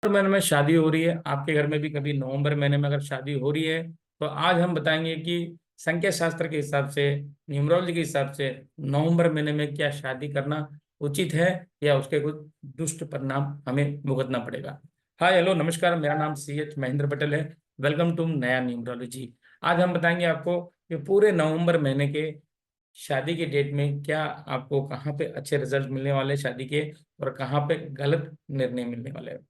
महीने में शादी हो रही है, आपके घर में भी कभी नवंबर महीने में अगर शादी हो रही है, तो आज हम बताएंगे कि संख्या शास्त्र के हिसाब से, न्यूमरोलॉजी के हिसाब से नवंबर महीने में क्या शादी करना उचित है या उसके कुछ दुष्ट परिणाम हमें भुगतना पड़ेगा। हाय हेलो नमस्कार, मेरा नाम CH महेंद्र पटेल है। वेलकम टू नया न्यूमरोलॉजी। आज हम बताएंगे आपको कि पूरे नवंबर महीने के शादी के डेट में क्या आपको कहाँ पे अच्छे रिजल्ट मिलने वाले हैं शादी के, और कहाँ पे गलत निर्णय मिलने वाले हैं।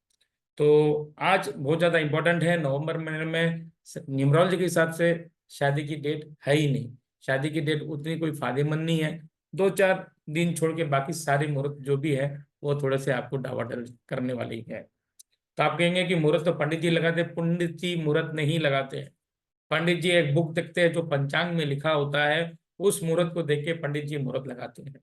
तो आज बहुत ज़्यादा इंपॉर्टेंट है। नवंबर महीने में न्यूमरोलॉजी के हिसाब से शादी की डेट है ही नहीं। शादी की डेट उतनी कोई फायदेमंद नहीं है। 2-4 दिन छोड़ के बाकी सारे मुहूर्त जो भी है वो थोड़े से आपको डावाडल करने वाले ही है। तो आप कहेंगे कि मुहूर्त तो पंडित जी लगाते हैं। पंडित जी मुहूर्त नहीं लगाते हैं। पंडित जी एक बुक देखते हैं जो पंचांग में लिखा होता है, उस मुहूर्त को देख के पंडित जी मुहूर्त लगाते हैं।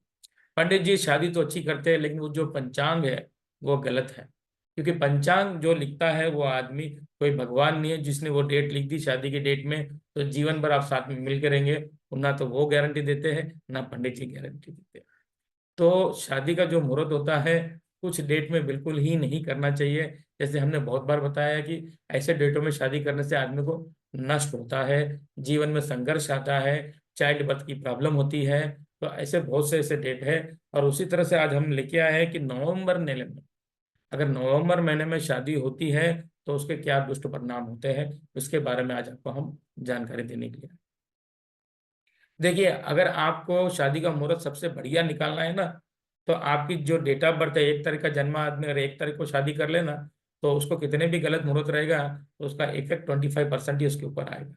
पंडित जी शादी तो अच्छी करते हैं, लेकिन वो जो पंचांग है वो गलत है। क्योंकि पंचांग जो लिखता है वो आदमी कोई भगवान नहीं है जिसने वो डेट लिख दी शादी की डेट में तो जीवन भर आप साथ में मिल के रहेंगे। ना तो वो गारंटी देते हैं, ना पंडित जी गारंटी देते हैं। तो शादी का जो मुहूर्त होता है कुछ डेट में बिल्कुल ही नहीं करना चाहिए। जैसे हमने बहुत बार बताया कि ऐसे डेटों में शादी करने से आदमी को नष्ट होता है, जीवन में संघर्ष आता है, चाइल्ड बर्थ की प्रॉब्लम होती है। तो ऐसे बहुत से ऐसे डेट है। और उसी तरह से आज हम लेके आए हैं कि नवंबर महीने में, अगर नवंबर महीने में शादी होती है तो उसके क्या दुष्ट परिणाम होते हैं, उसके बारे में आज आपको हम जानकारी देने के लिए। देखिए, अगर आपको शादी का मुहूर्त सबसे बढ़िया निकालना है ना, तो आपकी जो डेट ऑफ बर्थ है, 1 तारीख का जन्म आदमी अगर 1 तारीख को शादी कर लेना, तो उसको कितने भी गलत मुहूर्त रहेगा तो उसका इफेक्ट 25% ही उसके ऊपर आएगा।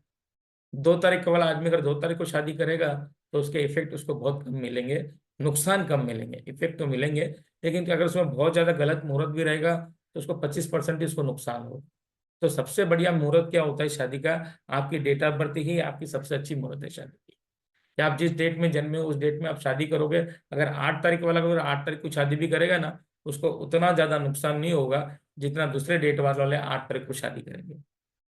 2 तारीख का वाला आदमी अगर 2 तारीख को शादी करेगा तो उसके इफेक्ट उसको बहुत कम मिलेंगे, नुकसान कम मिलेंगे, इफेक्ट तो मिलेंगे। लेकिन अगर उसमें बहुत ज्यादा गलत मुहूर्त भी रहेगा तो उसको 25% ही उसको नुकसान होगा। तो सबसे बढ़िया मुहूर्त क्या होता है शादी का? आपकी डेट ऑफ बर्थ ही आपकी सबसे अच्छी मुहूर्त है शादी की। कि आप जिस डेट में जन्मे हो उस डेट में आप शादी करोगे। अगर 8 तारीख वाला अगर 8 तारीख को शादी भी करेगा ना, उसको उतना ज्यादा नुकसान नहीं होगा जितना दूसरे डेट वाले 8 तारीख को शादी करेंगे।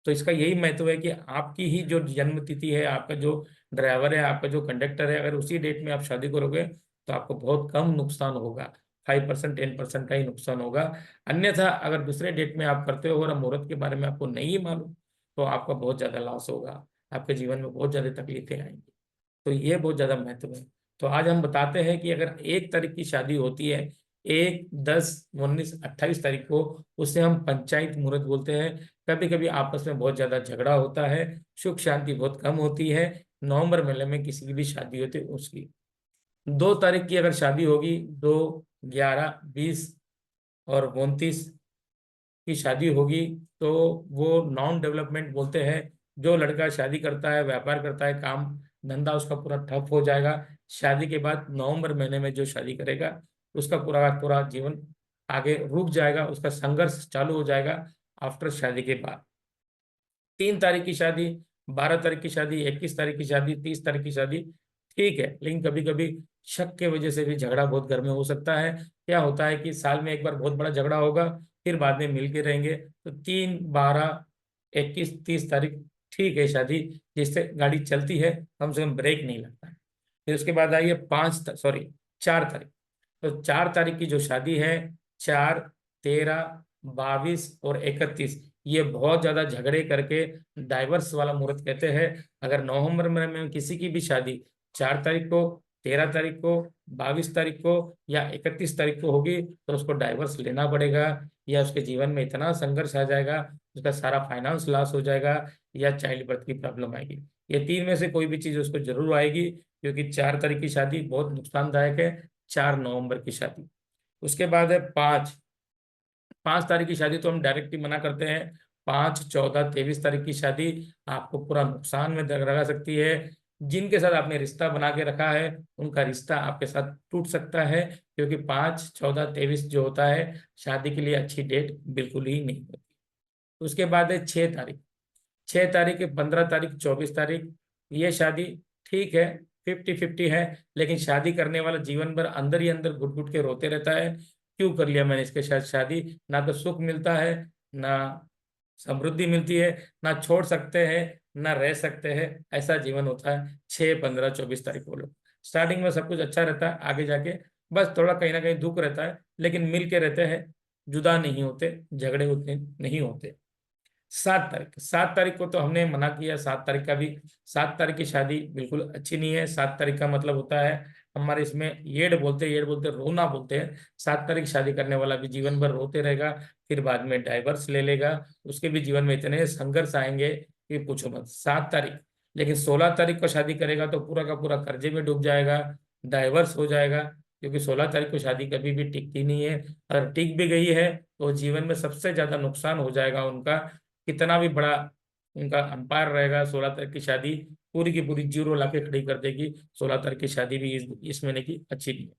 तो इसका यही महत्व है कि आपकी ही जो जन्म तिथि है, आपका जो ड्राइवर है, आपका जो कंडक्टर है, अगर उसी डेट में आप शादी करोगे तो आपको बहुत कम नुकसान होगा। 5% 10% का ही नुकसान होगा। अन्यथा अगर दूसरे डेट में आप करते हो और मुहूर्त के बारे में आपको नहीं मालूम, तो आपका बहुत ज्यादा लॉस होगा। आपके जीवन में बहुत ज्यादा तकलीफें आएंगी। तो ये बहुत ज्यादा महत्व है। तो आज हम बताते हैं कि अगर 1 तारीख की शादी होती है, 1, 10, 19, 28 तारीख को, उसे हम पंचायत मुहूर्त बोलते हैं। कभी कभी आपस में बहुत ज्यादा झगड़ा होता है, सुख शांति बहुत कम होती है। नवंबर महीने में किसी की भी शादी होती है उसकी 2 तारीख की अगर शादी होगी, 2, 11, 20 और 29 की शादी होगी, तो वो नॉन डेवलपमेंट बोलते हैं। जो लड़का शादी करता है, व्यापार करता है, काम धंधा उसका पूरा ठप हो जाएगा। शादी के बाद नवंबर महीने में जो शादी करेगा उसका पूरा पूरा जीवन आगे रुक जाएगा, उसका संघर्ष चालू हो जाएगा आफ्टर शादी के बाद। 3 तारीख की शादी, 12 तारीख की शादी, 21 तारीख की शादी, 30 तारीख की शादी, ठीक है। लेकिन कभी कभी शक के वजह से भी झगड़ा बहुत घर में हो सकता है। क्या होता है कि साल में एक बार बहुत बड़ा झगड़ा होगा, फिर बाद में मिल के रहेंगे। तो 3, 12, 21, 30 तारीख ठीक है शादी, जिससे गाड़ी चलती है, कम से कम ब्रेक नहीं लगता है। फिर उसके बाद आइए 4 तारीख। तो 4 तारीख की जो शादी है, 4, 13, 22 और 31, ये बहुत ज्यादा झगड़े करके डाइवर्स वाला मुहूर्त कहते हैं। अगर नवंबर में किसी की भी शादी 4 तारीख को, 13 तारीख को, 22 तारीख को या 31 तारीख को होगी, तो उसको डाइवर्स लेना पड़ेगा। या उसके जीवन में इतना संघर्ष आ जाएगा, उसका सारा फाइनेंस लॉस हो जाएगा, या चाइल्ड बर्थ की प्रॉब्लम आएगी। ये तीन में से कोई भी चीज उसको जरूर आएगी, क्योंकि 4 तारीख की शादी बहुत नुकसानदायक है। 4 नवंबर की शादी। उसके बाद है 5 तारीख की शादी, तो हम डायरेक्ट ही मना करते हैं। 5, 14, 23 तारीख की शादी आपको पूरा नुकसान में लगा सकती है। जिनके साथ आपने रिश्ता बना के रखा है उनका रिश्ता आपके साथ टूट सकता है, क्योंकि 5, 14, 23 जो होता है शादी के लिए अच्छी डेट बिल्कुल ही नहीं होती। उसके बाद है 6 तारीख। 6 तारीख, 15 तारीख, 24 तारीख, ये शादी ठीक है, 50-50 है। लेकिन शादी करने वाला जीवन भर अंदर ही अंदर घुट घुट के रोते रहता है, क्यों कर लिया मैंने इसके साथ शादी। ना तो सुख मिलता है, ना समृद्धि मिलती है, ना छोड़ सकते हैं, ना रह सकते हैं। ऐसा जीवन होता है 6, 15, 24 तारीख को लोग। स्टार्टिंग में सब कुछ अच्छा रहता है, आगे जाके बस थोड़ा कहीं ना कहीं दुख रहता है, लेकिन मिल के रहते हैं। जुदा नहीं होते, झगड़े होते नहीं होते। 7 तारीख, 7 तारीख को तो हमने मना किया, 7 तारीख का भी। 7 तारीख की शादी बिल्कुल अच्छी नहीं है। 7 तारीख का मतलब होता है हमारे इसमें येड़ बोलते रोना बोलते हैं। 7 तारीख शादी करने वाला भी जीवन भर रोते रहेगा, फिर बाद में डाइवर्स ले लेगा। उसके भी जीवन में इतने संघर्ष आएंगे कि पूछो मत। 7 तारीख, लेकिन 16 तारीख को शादी करेगा तो पूरा का पूरा कर्जे में डूब जाएगा, डाइवर्स हो जाएगा। क्योंकि 16 तारीख को शादी कभी भी टिकती नहीं है। अगर टिक भी गई है तो जीवन में सबसे ज्यादा नुकसान हो जाएगा उनका। कितना भी बड़ा उनका अंपायर रहेगा, 16 तारीख की शादी पूरी की पूरी जीरो लाके खड़ी कर देगी। 16 तारीख की शादी भी इस महीने की अच्छी नहीं है।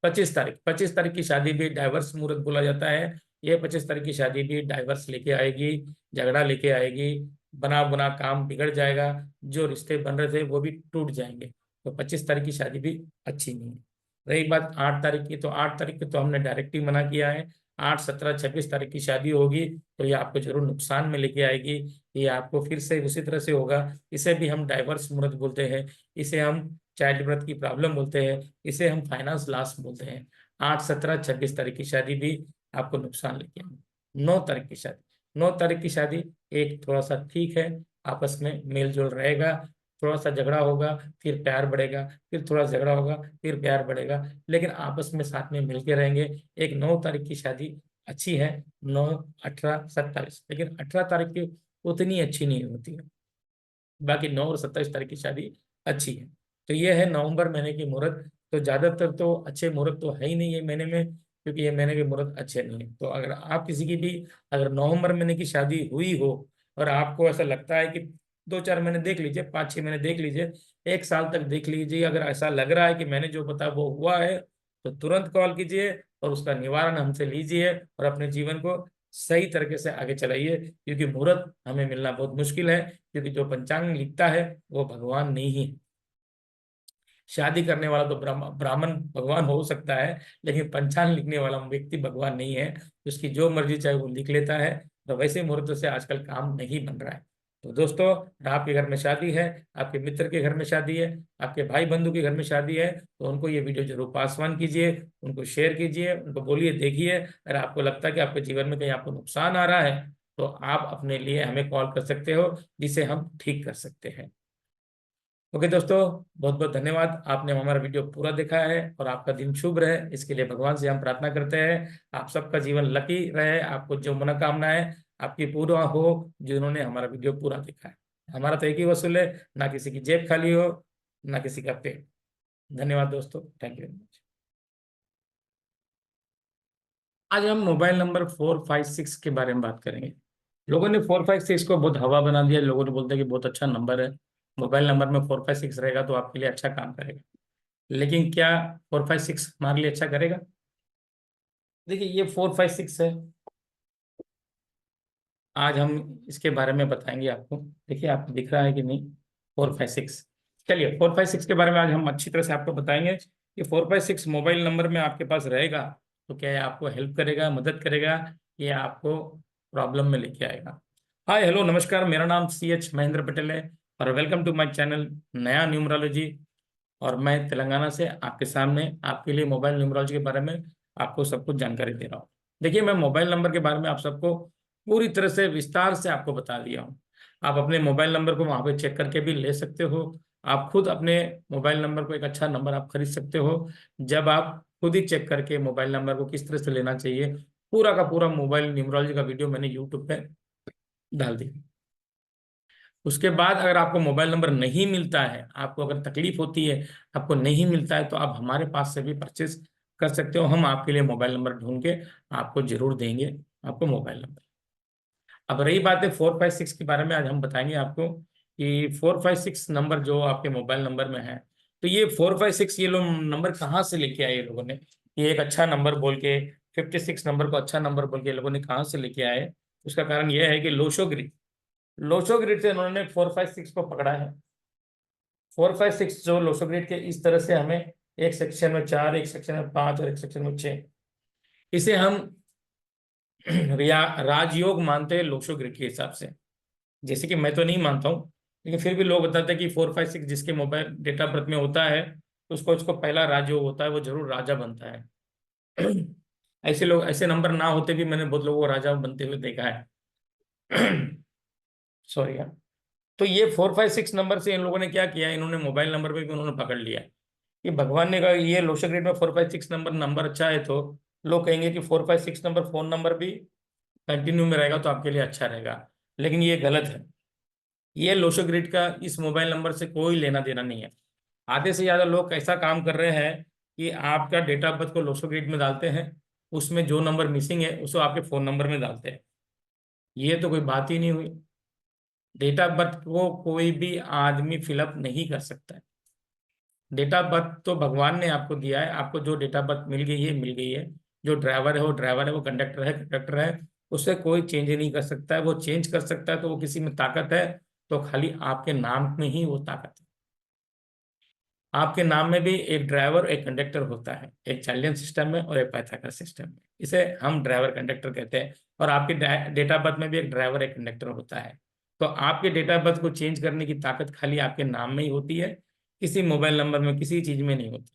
25 तारीख, 25 तारीख की शादी भी डाइवर्स मुहूर्त बोला जाता है। ये 25 तारीख की शादी भी डाइवर्स लेके आएगी, झगड़ा लेके आएगी, बना बना काम बिगड़ जाएगा, जो रिश्ते बन रहे थे वो भी टूट जाएंगे। तो 25 तारीख की शादी भी अच्छी नहीं है। रही बात 8 तारीख की, तो 8 तारीख की तो हमने डायरेक्ट ही मना किया है। 8, 17, 26 तारीख की शादी होगी तो ये आपको जरूर नुकसान में लेके आएगी। ये आपको फिर से उसी तरह से होगा। इसे भी हम डाइवर्स मुहूर्त बोलते हैं, इसे हम चाइल्ड बर्थ की प्रॉब्लम बोलते हैं, इसे हम फाइनेंस लॉस बोलते हैं। 8, 17, 26 तारीख की शादी भी आपको नुकसान लेके आएगी। 9 तारीख की शादी, 9 तारीख की शादी एक थोड़ा सा ठीक है, आपस में मेल जोल रहेगा। थोड़ा सा झगड़ा होगा, फिर प्यार बढ़ेगा, फिर थोड़ा झगड़ा होगा, फिर प्यार बढ़ेगा, लेकिन आपस में साथ में मिलके रहेंगे। एक 9 तारीख की शादी अच्छी है। 9, 18, 27, लेकिन 18 तारीख की उतनी अच्छी नहीं होती है। बाकी 9 और 27 तारीख की शादी अच्छी है। तो ये है नवंबर महीने की मुहूर्त। तो ज्यादातर तो अच्छे मुहूर्त तो है ही नहीं ये महीने में, क्योंकि ये महीने के मुहूर्त अच्छे नहीं है। तो अगर आप किसी की भी अगर नवंबर महीने की शादी हुई हो और आपको ऐसा लगता है कि 2-4 महीने देख लीजिए, 5-6 महीने देख लीजिए, 1 साल तक देख लीजिए, अगर ऐसा लग रहा है कि मैंने जो बताया वो हुआ है तो तुरंत कॉल कीजिए और उसका निवारण हमसे लीजिए और अपने जीवन को सही तरीके से आगे चलाइए। क्योंकि मुहूर्त हमें मिलना बहुत मुश्किल है, क्योंकि जो पंचांग लिखता है वो भगवान नहीं है। शादी करने वाला तो ब्राह्मण भगवान हो सकता है, लेकिन पंचांग लिखने वाला व्यक्ति भगवान नहीं है। उसकी जो मर्जी चाहे वो लिख लेता है। तो वैसे मुहूर्त से आजकल काम नहीं बन रहा है। तो दोस्तों, आपके घर में शादी है, आपके मित्र के घर में शादी है, आपके भाई बंधु के घर में शादी है, तो उनको ये वीडियो जरूर पास ऑन कीजिए, उनको शेयर कीजिए, उनको बोलिए देखिए। अगर आपको लगता है कि आपके जीवन में कहीं आपको नुकसान आ रहा है तो आप अपने लिए हमें कॉल कर सकते हो, जिसे हम ठीक कर सकते हैं। ओके दोस्तों, बहुत बहुत धन्यवाद, आपने हमारा वीडियो पूरा देखा है और आपका दिन शुभ रहे इसके लिए भगवान से हम प्रार्थना करते हैं। आप सबका जीवन लकी रहे, आपको जो मनोकामना है आपकी पूरा हो, जिन्होंने हमारा वीडियो पूरा देखा है। हमारा तो एक ही वसूल है, ना किसी की जेब खाली हो, ना किसी का पेट। धन्यवाद दोस्तों, थैंक यू। आज हम मोबाइल नंबर 456 के बारे में बात करेंगे। लोगों ने 456 को बहुत हवा बना दिया, लोगों ने बोलते हैं कि बहुत अच्छा नंबर है, मोबाइल नंबर में 456 रहेगा तो आपके लिए अच्छा काम करेगा। लेकिन क्या 456 हमारे लिए अच्छा करेगा? देखिए, ये 456 है, आज हम इसके बारे में बताएंगे आपको। देखिए, आपको दिख रहा है कि नहीं 456? चलिए, 456 के बारे में आज हम अच्छी तरह से आपको बताएंगे कि 456 मोबाइल नंबर में आपके पास रहेगा तो क्या ये आपको हेल्प करेगा, मदद करेगा, ये आपको प्रॉब्लम में लेके आएगा। हाय हेलो नमस्कार, मेरा नाम CH महेंद्र पटेल है और वेलकम टू माय चैनल नया न्यूमरोलॉजी। और मैं तेलंगाना से आपके सामने आपके लिए मोबाइल न्यूमरोलॉजी के बारे में आपको सब कुछ जानकारी दे रहा हूँ। देखिए, मैं मोबाइल नंबर के बारे में आप सबको पूरी तरह से विस्तार से आपको बता दिया हूँ। आप अपने मोबाइल नंबर को वहाँ पे चेक करके भी ले सकते हो। आप खुद अपने मोबाइल नंबर को एक अच्छा नंबर आप खरीद सकते हो, जब आप खुद ही चेक करके मोबाइल नंबर को किस तरह से लेना चाहिए। पूरा का पूरा मोबाइल न्यूमरोलॉजी का वीडियो मैंने यूट्यूब पे डाल दिया। उसके बाद अगर आपको मोबाइल नंबर नहीं मिलता है, आपको अगर तकलीफ होती है, आपको नहीं मिलता है, तो आप हमारे पास से भी परचेज कर सकते हो। हम आपके लिए मोबाइल नंबर ढूंढ के आपको जरूर देंगे, आपको मोबाइल नंबर। अब रही बात है 456 के बारे में, आज हम बताएंगे आपको कि 456 नंबर जो आपके मोबाइल नंबर में है, तो ये 456 ये लोग नंबर कहाँ से लेके आए ये लोगों ने? ये एक अच्छा नंबर बोल के 56 नंबर को अच्छा नंबर बोल के ये लोगों ने कहाँ से लेके आए? उसका कारण यह है कि लोशो ग्रिड से इन्होंने 456 को पकड़ा है। 456 जो लोशो ग्रिड के इस तरह से हमें एक सेक्शन में 4, एक सेक्शन में 5 और एक सेक्शन में 6, इसे हम राजयोग मानते हैं लोशो ग्रिड के हिसाब से। जैसे कि मैं तो नहीं मानता हूँ, लेकिन फिर भी लोग बताते हैं कि 456 जिसके मोबाइल डेट ऑफ बर्थ में होता है उसको उसको पहला राजयोग होता है, वो जरूर राजा बनता है। ऐसे लोग, ऐसे नंबर ना होते भी मैंने बहुत लोगों को राजा बनते हुए देखा है। सॉरी यार। तो ये 456 नंबर से इन लोगों ने क्या किया, इन्होंने मोबाइल नंबर पे भी उन्होंने पकड़ लिया कि भगवान ने कहा ये लोशा ग्रिड में 456 नंबर नंबर अच्छा है, तो लोग कहेंगे कि 456 नंबर फोन नंबर भी कंटिन्यू में रहेगा तो आपके लिए अच्छा रहेगा। लेकिन ये गलत है। ये लोशो ग्रिड का इस मोबाइल नंबर से कोई लेना देना नहीं है। आधे से ज्यादा लोग ऐसा काम कर रहे हैं कि आपका डेट ऑफ बर्थ को लोशो ग्रिड में डालते हैं, उसमें जो नंबर मिसिंग है उसको आपके फोन नंबर में डालते हैं। ये तो कोई बात ही नहीं हुई। डेट ऑफ बर्थ को कोई भी आदमी फिलअप नहीं कर सकता है। डेट ऑफ बर्थ तो भगवान ने आपको दिया है, आपको जो डेट ऑफ बर्थ मिल गई है मिल गई है। जो ड्राइवर है वो ड्राइवर है, वो कंडक्टर है कंडक्टर है। उससे कोई चेंज नहीं कर सकता है। वो चेंज कर सकता है तो वो किसी में ताकत है, तो खाली आपके नाम में ही वो ताकत है। आपके नाम में भी एक ड्राइवर एक कंडक्टर होता है, एक चाइल्डियन सिस्टम में और एक पाइथागोरस सिस्टम में। इसे हम ड्राइवर कंडक्टर कहते हैं। और आपके डेट ऑफ बर्थ में भी एक ड्राइवर एक कंडक्टर होता है। तो आपके डेट ऑफ बर्थ को चेंज करने की ताकत खाली आपके नाम में ही होती है, किसी मोबाइल नंबर में किसी चीज में नहीं होती।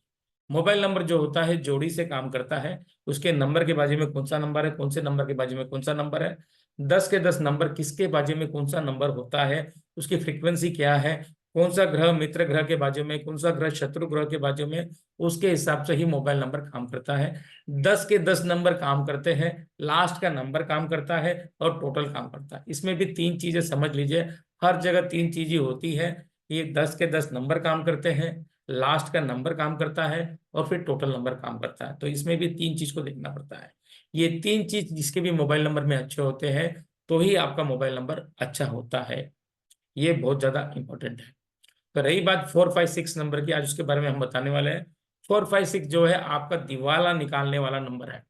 मोबाइल नंबर जो होता है जोड़ी से काम करता है। उसके नंबर के बाजू में कौन सा नंबर है, कौन से नंबर के बाजू में कौन सा नंबर है, 10 के 10 नंबर किसके बाजू में कौन सा नंबर होता है, उसकी फ्रीक्वेंसी क्या है, कौन सा ग्रह मित्र ग्रह के बाजू में, कौन सा ग्रह शत्रु ग्रह के बाजू में, उसके हिसाब से ही मोबाइल नंबर काम करता है। 10 के 10 नंबर काम करते हैं, लास्ट का नंबर काम करता है और टोटल काम करता है। इसमें भी तीन चीजें समझ लीजिए, हर जगह तीन चीजें होती है। ये 10 के 10 नंबर काम करते हैं, लास्ट का नंबर काम करता है और फिर टोटल नंबर काम करता है। तो इसमें भी तीन चीज को देखना पड़ता है। ये तीन चीज जिसके भी मोबाइल नंबर में अच्छे होते हैं तो ही आपका मोबाइल नंबर अच्छा होता है। ये बहुत ज्यादा इंपॉर्टेंट है। तो रही बात 456 नंबर की, आज उसके बारे में हम बताने वाले हैं। 456 जो है आपका दिवाला निकालने वाला नंबर है।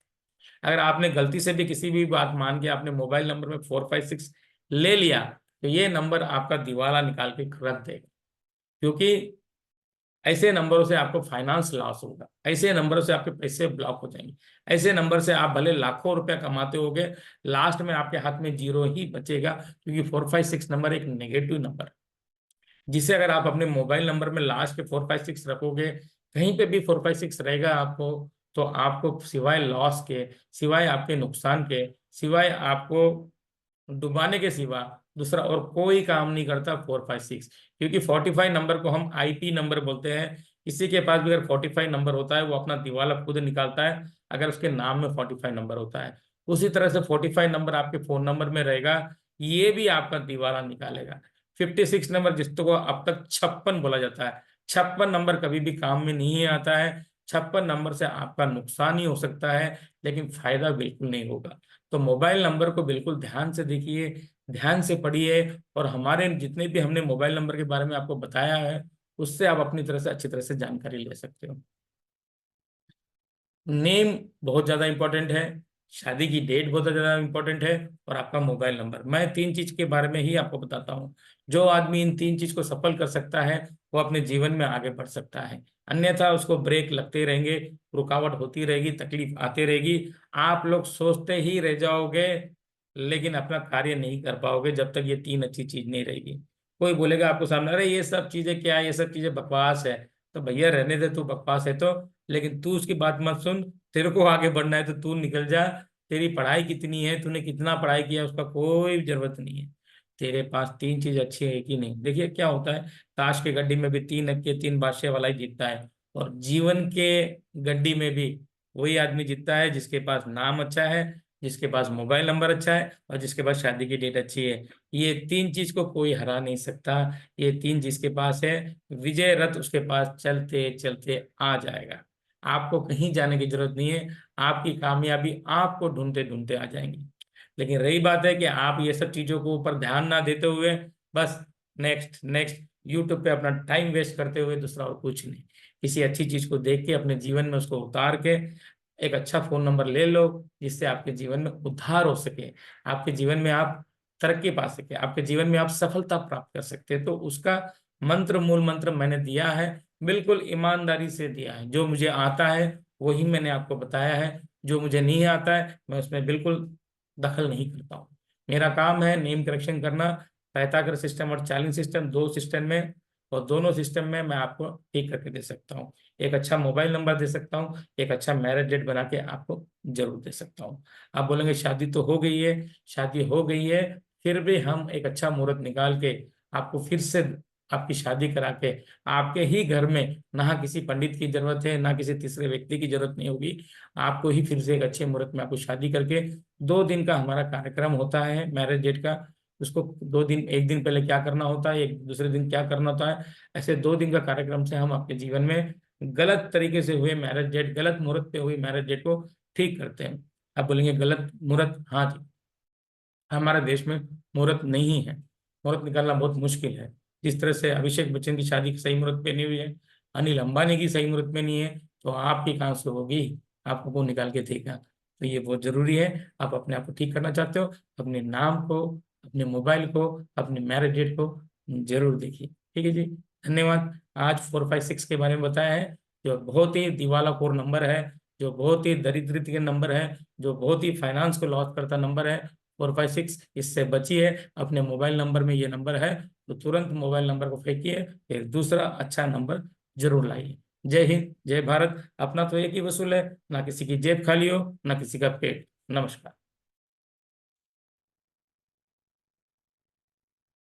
अगर आपने गलती से भी किसी भी बात मान के आपने मोबाइल नंबर में 456 ले लिया, तो ये नंबर आपका दिवाला निकाल के रख देगा। क्योंकि ऐसे नंबरों से आपको फाइनेंस लॉस होगा, ऐसे नंबरों से आपके पैसे ब्लॉक हो जाएंगे, ऐसे नंबर से आप भले लाखों रुपया कमाते होगे, लास्ट में आपके हाथ में जीरो ही बचेगा। क्योंकि 456 नंबर एक नेगेटिव नंबर है, जिसे अगर आप अपने मोबाइल नंबर में लास्ट के 456 रखोगे, कहीं पे भी 456 रहेगा आपको, तो आपको सिवाय लॉस के, सिवाय आपके नुकसान के, सिवाय आपको डुबाने के सिवा दूसरा और कोई काम नहीं करता 456। क्योंकि 45 नंबर को हम आईपी नंबर बोलते हैं। किसी के पास भी अगर 45 नंबर होता है वो अपना दिवाला खुद निकालता है, अगर उसके नाम में 45 नंबर होता है। उसी तरह से 45 नंबर आपके फोन नंबर में रहेगा, ये भी आपका दिवाला निकालेगा। 56 नंबर जिसको अब तक 56 बोला जाता है, 56 नंबर कभी भी काम में नहीं आता है। 56 नंबर से आपका नुकसान ही हो सकता है, लेकिन फायदा बिल्कुल नहीं होगा। तो मोबाइल नंबर को बिल्कुल ध्यान से देखिए, ध्यान से पढ़िए। और हमारे जितने भी हमने मोबाइल नंबर के बारे में आपको बताया है, उससे आप अपनी तरह से अच्छी तरह से जानकारी ले सकते हो। नेम बहुत ज्यादा इंपॉर्टेंट है, शादी की डेट बहुत ज्यादा इंपॉर्टेंट है, और आपका मोबाइल नंबर। मैं तीन चीज के बारे में ही आपको बताता हूँ। जो आदमी इन तीन चीज को सफल कर सकता है वो अपने जीवन में आगे बढ़ सकता है। अन्यथा उसको ब्रेक लगते रहेंगे, रुकावट होती रहेगी, तकलीफ आती रहेगी। आप लोग सोचते ही रह जाओगे, लेकिन अपना कार्य नहीं कर पाओगे जब तक ये तीन अच्छी चीज नहीं रहेगी। कोई बोलेगा आपको सामने, अरे ये सब चीजें क्या है, ये सब चीजें बकवास है। तो भैया रहने दे, तू बकवास है तो, लेकिन तू उसकी बात मत सुन। तेरे को आगे बढ़ना है तो तू निकल जा। तेरी पढ़ाई कितनी है, तूने कितना पढ़ाई किया, उसका कोई जरूरत नहीं है। तेरे पास तीन चीज अच्छी है कि नहीं। देखिए क्या होता है, ताश के गड्डी में भी तीन अक्के तीन बादशाह वाला ही जीतता है, और जीवन के गड्डी में भी वही आदमी जीतता है जिसके पास नाम अच्छा है, जिसके पास मोबाइल नंबर अच्छा है, और जिसके पास शादी की डेट अच्छी है। ये तीन चीज को कोई हरा नहीं सकता। ये तीन जिसके पास है, विजय रथ उसके पास चलते चलते आ जाएगा। आपको कहीं जाने की जरूरत नहीं है, आपकी कामयाबी आपको ढूंढते ढूंढते आ जाएंगी। लेकिन रही बात है कि आप ये सब चीजों को ऊपर ध्यान ना देते हुए बस नेक्स्ट नेक्स्ट यूट्यूब पे अपना टाइम वेस्ट करते हुए, दूसरा और कुछ नहीं। किसी अच्छी चीज को देख के अपने जीवन में उसको उतार के एक अच्छा फोन नंबर ले लो, जिससे आपके जीवन में उद्धार हो सके, आपके जीवन में आप तरक्की पा सके, आपके जीवन में आप सफलता प्राप्त कर सकते हैं। तो उसका मंत्र, मूल मंत्र मैंने दिया है, बिल्कुल ईमानदारी से दिया है। जो मुझे आता है वही मैंने आपको बताया है, जो मुझे नहीं आता है मैं उसमें बिल्कुल दखल नहीं करता हूँ। मेरा काम है नेम करेक्शन करना। पाइथागोरस सिस्टम और चार्लियन सिस्टम, दो सिस्टम में और दोनों सिस्टम में मैं आपको ठीक करके दे सकता हूँ। एक अच्छा मोबाइल नंबर दे सकता हूँ, एक अच्छा मैरिज डेट बना के आपको जरूर दे सकता हूँ। आप बोलेंगे शादी तो हो गई है, शादी हो गई है, फिर भी हम एक अच्छा मुहूर्त निकाल के आपको फिर से आपकी शादी करा के आपके ही घर में, ना किसी पंडित की जरूरत है, ना किसी तीसरे व्यक्ति की जरूरत नहीं होगी, आपको ही फिर से एक अच्छे मुहूर्त में आपको शादी करके 2 दिन का हमारा कार्यक्रम होता है मैरिज डेट का। उसको 2 दिन, एक दिन पहले क्या करना होता है, एक दूसरे दिन क्या करना होता है, ऐसे 2 दिन का कार्यक्रम से हम आपके जीवन में गलत तरीके से हुए मैरिज डेट, गलत मुहूर्त पे हुई मैरिज डेट को ठीक करते हैं। आप बोलेंगे गलत मुहूर्त, हाँ जी, हमारे देश में मुहूर्त नहीं है, मुहूर्त निकालना बहुत मुश्किल है। जिस तरह से अभिषेक बच्चन की शादी सही मुहूर्त पे नहीं हुई है, अनिल अंबानी की सही मुहूर्त में नहीं है, तो आपकी कहाँ से होगी? आपको कौन निकाल के देगा? तो ये बहुत जरूरी है। आप अपने आप को ठीक करना चाहते हो, अपने नाम को, अपने मोबाइल को, अपने मैरिज डेट को जरूर देखिए। ठीक है जी, धन्यवाद। आज 456 के बारे में बताया है, जो बहुत ही दिवालाखोर नंबर है, जो बहुत ही दरिद्रता के नंबर है, जो बहुत ही फाइनेंस को लॉस करता नंबर है। 456, इससे बचिए। अपने मोबाइल नंबर में ये नंबर है तो तुरंत मोबाइल नंबर को फेंकिए, फिर दूसरा अच्छा नंबर जरूर लाइए। जय हिंद, जय भारत। अपना तो एक ही वसूल है, ना किसी की जेब खाली हो, ना किसी का पेट। नमस्कार।